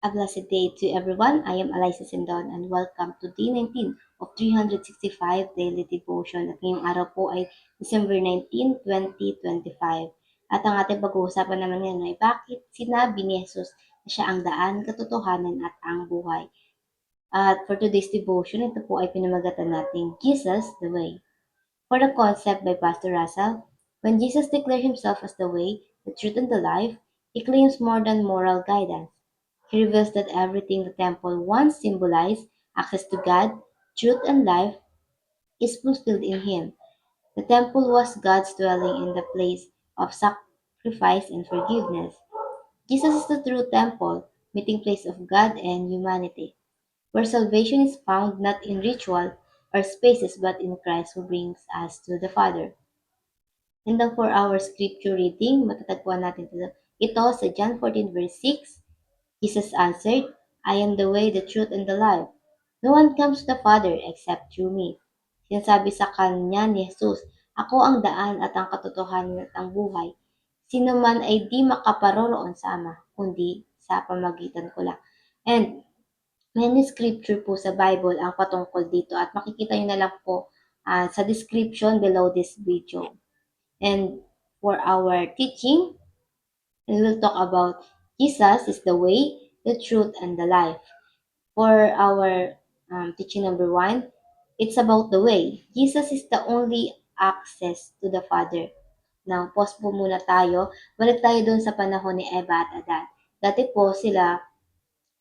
A blessed day to everyone. I am Eliza Sindon and welcome to day 19 of 365 Daily Devotion. At ngayong araw po ay December 19, 2025. At ang ating pag-uusapan naman ngayon ay bakit sinabi ni Jesus na siya ang daan, katotohanan at ang buhay. At for today's devotion, ito po ay pinamagatan natin, Jesus the Way. For the concept by Pastor Russell, when Jesus declared himself as the way, the truth, and the life, he claims more than moral guidance. He reveals that everything the temple once symbolized, access to God, truth, and life, is fulfilled in him. The temple was God's dwelling in the place of sacrifice and forgiveness. Jesus is the true temple, meeting place of God and humanity, where salvation is found not in ritual or spaces but in Christ who brings us to the Father. And then for our scripture reading, matatagpuan natin ito sa John 14 verse 6. Jesus answered, I am the way, the truth, and the life. No one comes to the Father except through me. Sinasabi sa kanya ni Jesus, ako ang daan at ang katotohanan at ang buhay. Sino man ay di makaparoroon sa Ama, kundi sa pamagitan ko lang. And many scripture po sa Bible ang patungkol dito at makikita nyo na lang po sa description below this video. And for our teaching, we will talk about Jesus is the way, the truth, and the life. For our teaching number 1, it's about the way. Jesus is the only access to the Father. Now, pause po muna tayo. Balik tayo dun sa panahon ni Eva at Adan. Dati po sila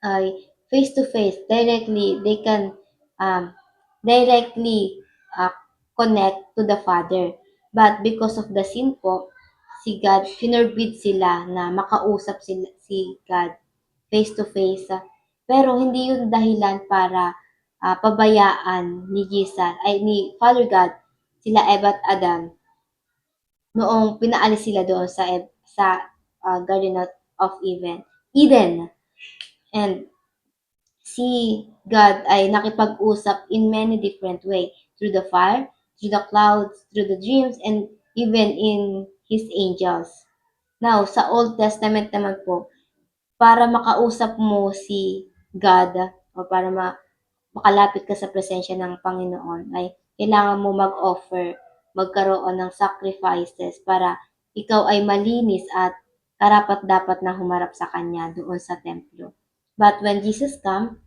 ay face to face, directly, they can um, directly uh, connect to the Father. But because of the sin po, si God, finorbid sila na makausap si God face to face. Pero hindi yun dahilan para pabayaan ni Jesus, ay ni Father God, sila Eva at Adam noong pinaalis sila doon sa Garden of Eden. And si God ay nakipag-usap in many different ways, through the fire, through the clouds, through the dreams, and even in His angels. Now, sa Old Testament naman po, para makausap mo si God o para makalapit ka sa presensya ng Panginoon ay kailangan mo mag-offer, magkaroon ng sacrifices para ikaw ay malinis at karapat-dapat na humarap sa Kanya doon sa templo. But when Jesus come,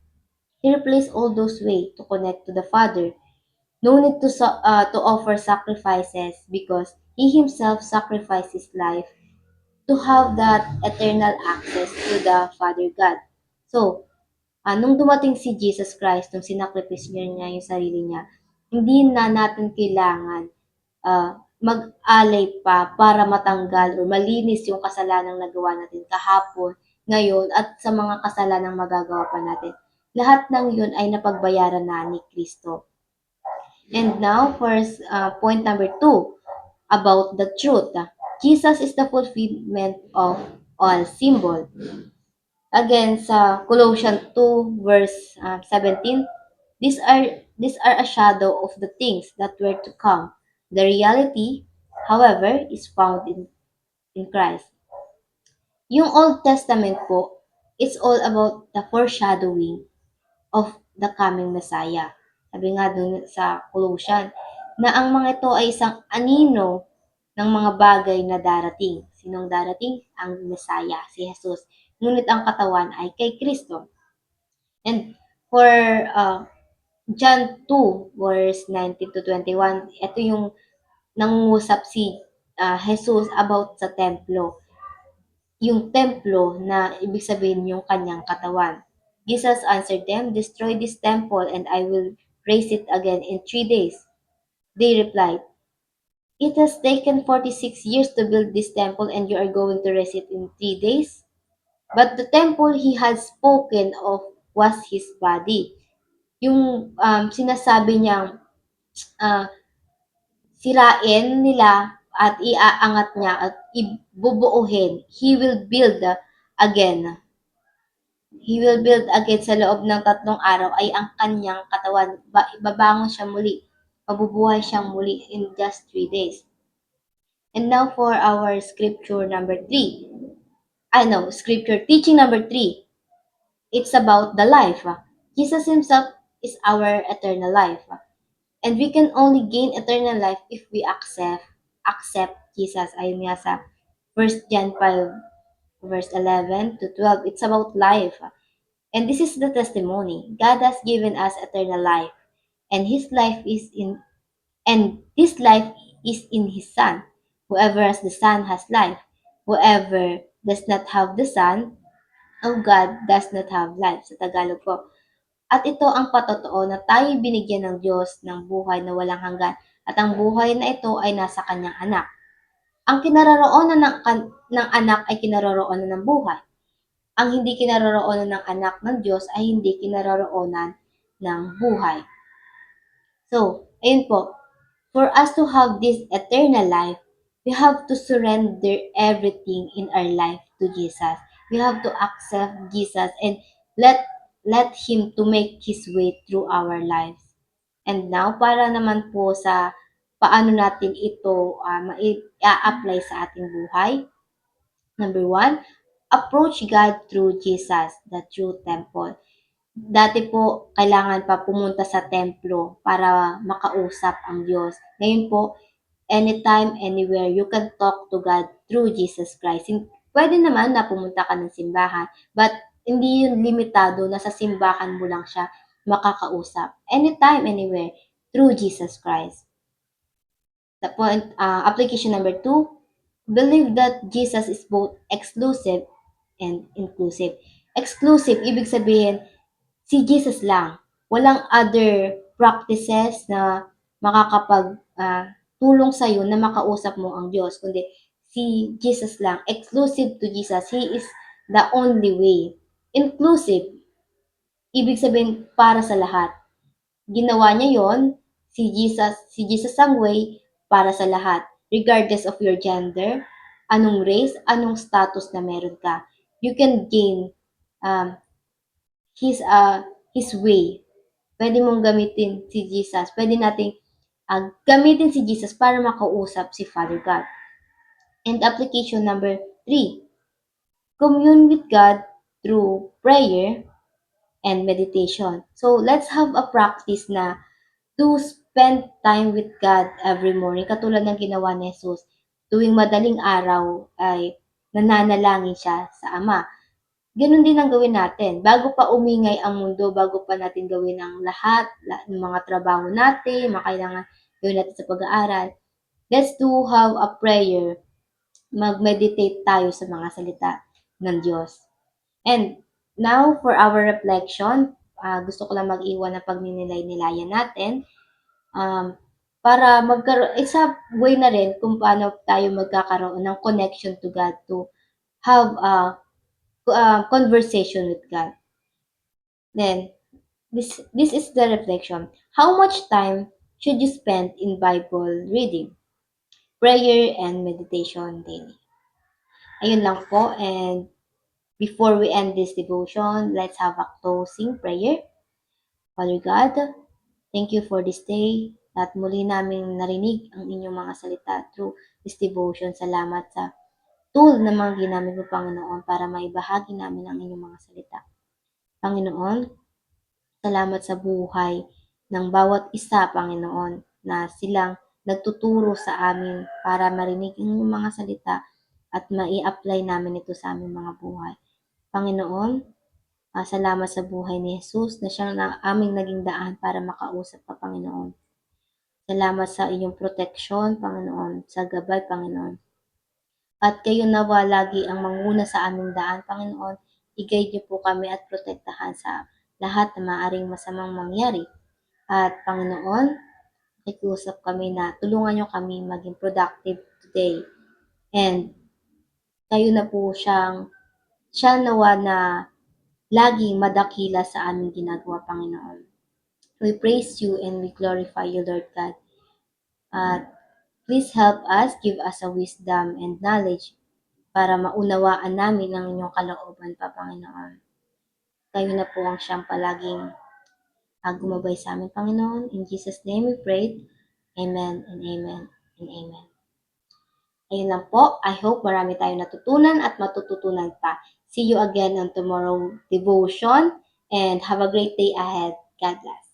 He replaced all those ways to connect to the Father. No need to offer sacrifices because He Himself sacrificed His life to have that eternal access to the Father God. So, nung dumating si Jesus Christ, nung sinakripisyo niya yung sarili niya, hindi na natin kailangan mag-alay pa para matanggal o malinis yung kasalanang nagawa natin kahapon, ngayon, at sa mga kasalanang magagawa pa natin. Lahat ng yun ay napagbayaran na ni Kristo. And now, for point number 2, about the truth. Jesus is the fulfillment of all symbol. Again, sa Colossians 2 verse 17, these are a shadow of the things that were to come. The reality, however, is found in Christ. Yung Old Testament po, it's all about the foreshadowing of the coming Messiah. Sabi nga dun sa Colossians, na ang mga ito ay isang anino ng mga bagay na darating. Sinong darating? Ang Messiah, si Jesus. Ngunit ang katawan ay kay Kristo. And for John 2, verse 19 to 21, ito yung nangungusap si Jesus about sa templo. Yung templo na ibig sabihin yung kanyang katawan. Jesus answered them, destroy this temple and I will raise it again in 3 days. They replied, it has taken 46 years to build this temple and you are going to raise it in 3 days? But the temple he had spoken of was his body. Yung sinasabi niyang uh, sirain nila at iaangat niya at ibubuuhin. He will build again. He will build again sa loob ng 3 araw ay ang kanyang katawan. Babangon siya muli. Mabubuhay siyang muli in just 3 days. And now for our scripture number 3. Scripture teaching number 3. It's about the life. Jesus himself is our eternal life. And we can only gain eternal life if we accept Jesus. Ayun nga sa 1 John 5 verse 11 to 12. It's about life. And this is the testimony. God has given us eternal life. And his life is in and this life is in his Son. Whoever has the Son has life. Whoever does not have the Son of God does not have life. Sa Tagalog po. At ito ang patotoo na tayo binigyan ng Diyos ng buhay na walang hanggan at ang buhay na ito ay nasa kanyang anak. Ang kinaroroonan ng anak ay kinaroroonan ng buhay. Ang hindi kinaroroonan ng anak ng Diyos ay hindi kinaroroonan ng buhay. So, ayun po. For us to have this eternal life, we have to surrender everything in our life to Jesus. We have to accept Jesus and let let him to make his way through our lives. And now para naman po sa paano natin ito apply sa ating buhay. Number one, approach God through Jesus, the true temple. Dati po, kailangan pa pumunta sa templo para makausap ang Diyos. Ngayon po, anytime, anywhere, you can talk to God through Jesus Christ. Pwede naman na pumunta ka ng simbahan, but hindi yun limitado na sa simbahan mo lang siya makakausap. Anytime, anywhere, through Jesus Christ. Application number two, believe that Jesus is both exclusive and inclusive. Exclusive, ibig sabihin, si Jesus lang. Walang other practices na makakapag tulong sa'yo na makausap mo ang Diyos, kundi si Jesus lang. Exclusive to Jesus. He is the only way. Inclusive, ibig sabihin para sa lahat. Ginawa niya yon si Jesus ang way para sa lahat. Regardless of your gender, anong race, anong status na meron ka. You can gain um, his way. Pwede mong gamitin si Jesus. Pwede nating gamitin si Jesus para makausap si Father God. And application number three, commune with God through prayer and meditation. So, let's have a practice na to spend time with God every morning. Katulad ng ginawa ni Jesus. Tuwing madaling araw ay nananalangin siya sa Ama. Ganun din ang gawin natin. Bago pa umingay ang mundo, bago pa natin gawin ang lahat, ng mga trabaho natin, mga kailangan gawin natin sa pag-aaral, let's do have a prayer. Mag-meditate tayo sa mga salita ng Diyos. And now, for our reflection, gusto ko lang mag-iwan ng pagninilay-nilayan natin para magkaroon, it's a way na rin kung paano tayo magkakaroon ng connection to God to have a conversation with God. Then, this is the reflection. How much time should you spend in Bible reading, prayer, and meditation daily? Ayun lang po. And before we end this devotion, let's have a closing prayer. Father God, thank you for this day at muli namin narinig ang inyong mga salita through this devotion. Salamat sa tool na mga ginamit mo, Panginoon, para maibahagi namin ang inyong mga salita. Panginoon, salamat sa buhay ng bawat isa, Panginoon, na silang nagtuturo sa amin para marinig ang inyong mga salita at mai-apply namin ito sa aming mga buhay. Panginoon, salamat sa buhay ni Jesus na siyang aming naging daan para makausap ka, Panginoon. Salamat sa inyong proteksyon, Panginoon, sa gabay, Panginoon. At kayo nawa lagi ang manguna sa aming daan, Panginoon. I-guide niyo po kami at protektahan sa lahat na maaring masamang mangyari. At Panginoon, nakikiusap kami na tulungan niyo kami maging productive today. And kayo na po siya nawa na laging madakila sa aming ginagawa, Panginoon. We praise you and we glorify you, Lord God. At please help us, give us a wisdom and knowledge para maunawaan namin ang inyong kalooban pa, Panginoon. Kayo na po ang siyang palaging gumabay sa amin, Panginoon. In Jesus' name we pray. Amen and amen and amen. Ayun lang po. I hope marami tayong natutunan at matututunan pa. See you again on tomorrow devotion and have a great day ahead. God bless.